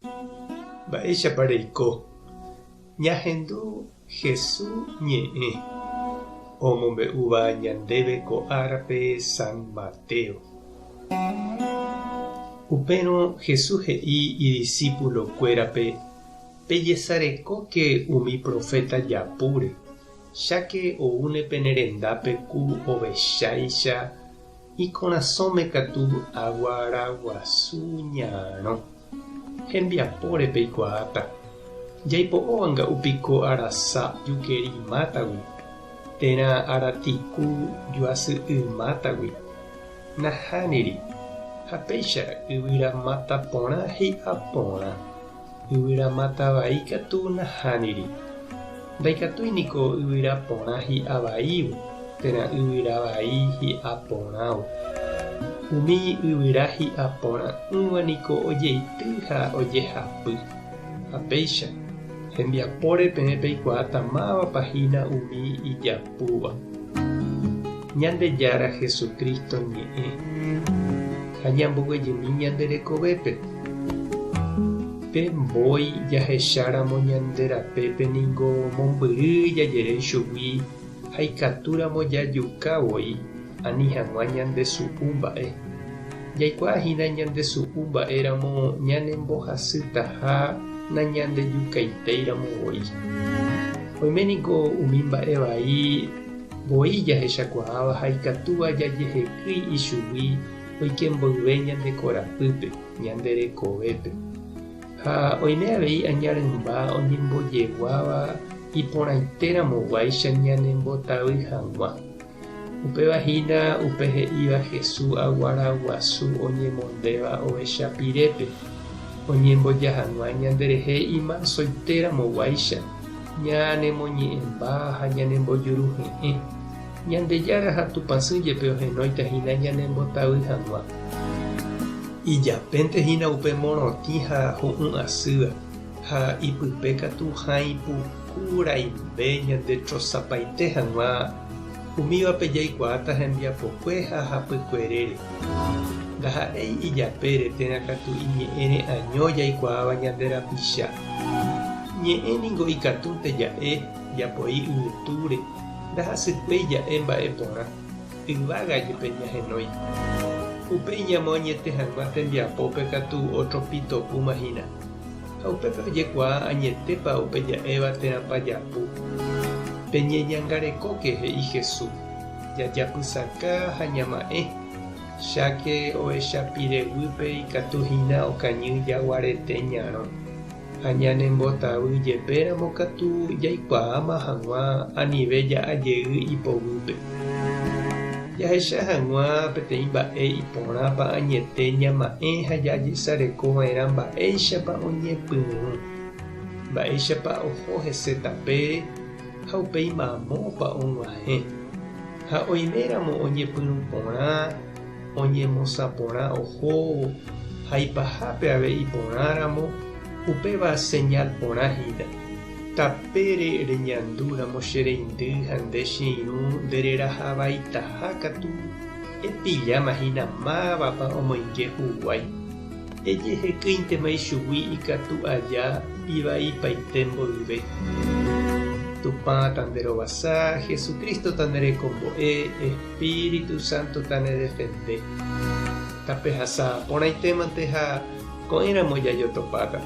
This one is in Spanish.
Mba'éichapa reiko. Ñahendu Jesús ñe'ẽ omombe'úva ñandéve ko árape San Mateo. Upérõ Jesús he'i idiscípulokuérape pejesarekóke umi profeta japúre, cháke oúnepe ne rendápe ku ovecháicha ikorasõme katu aguaraguasu ñarõ. Hembiapóre peikuaáta. Jaipo'óvanga'upiko arasa jukeri mátagui, térã aratiku joasy'ymátagui. Nahániri. Ha péicha yvyramata porã hi'a porã. Yvyramata vai katu nahániri. Ndaikatúiniko yvyra porã hi'a vaívo, térã yvyra vai hi'a porãvo. Umi yvyra hi'a porã'ỹvaniko ojeity ha ojehapy. Ha péicha hembiapóre peẽ peikuaáta mávapahína umi ijapúva. Ñandejára Jesucristo ñe'ẽ ha ñamboguejymi ñande rekovépe. Pe mbói jahecháramo ñande rapépe ningo mombyry jajere chugui ha ikatúramo jajukávoi ani hag̃ua ñande su'u mba'e. Jaikuaahína ñande su'u mba'éramo ñanembohasýta ha nañandejukaiteíramo voi. Oiméniko umi mba'e vai voi jahechakuaáva ha ikatúva jajehekýi ichugui oikemboyve ñande korapýpe, ñande rekovépe. Ha oime avei añarymba oñembojeguáva iporãitéramo-guáicha ñanembotavy hag̃ua. Upevahína upe he'íva Jesús aguaraguasu oñemondéva ovechapirépe. Oñembojahaguã ñanderehe imasoitéramo-guáicha ñanemoñe'ẽmba ha ñanembojuruhe'ẽ. Ñandejára ha tupãsýjepe ohenóitahína ñanembotavy hag̃ua. Ijapéntehína upe morotĩ ha ho'ũ asýva ha ipype katu hãipukuраimbe ñandetrosapaite hag̃ua umívape jaikuaáta hembiapokue ha hapykuerére. Ndaha'éi ijapére térã katu iñe'ẽre año jaikuaáva ñande rapicha. Ñe'ẽ ningo ikatúnte ja'e japoi yvytúre. Ndahasypéi ja'e mba'e porã. Yvágajepe ñahenói. Upe iñamoañete hag̃ua tembiapópe katu otropitopúmahína. Ha upépe ojekuaa añetépa upe ja'éva térãpa japu. Peñeñangarekóke he'i Jesús. Jajapysaka ha ñama'ẽ. Cháke ovechapireguýpe ikatuhína okañy jaguarete ñarõ. Ha ñanembotavy jepéramo katu jaikuaáma hag̃ua anive ja'ajey ipovýpe. Jahecha hag̃ua peteĩ mba'e iporãpa añete ñama'ẽ ha jajesarekova'erã mba'éichapa oñepyrũ. Mba'éichapa oho hese tape ha upéi mamópa og̃uahẽ. Ha oiméramo oñepyrũ porã, oñemosãporã ohóvo ha ipahápe ave iporãramo upéva señal porãhína. Tapére reñandúramo che reindy ha nde che irũ ndererahavaitaha katu epillámahína mávapa omoinge huguái. Ejehekýintema ichugui ikatu aja ivaipaite mboyve. Tupã tanderovasa, Jesucristo tanderekombo'e, Espíritu Santo tanedefende. Tapehasa porãitémante ha ko'ẽramo jajotopáta.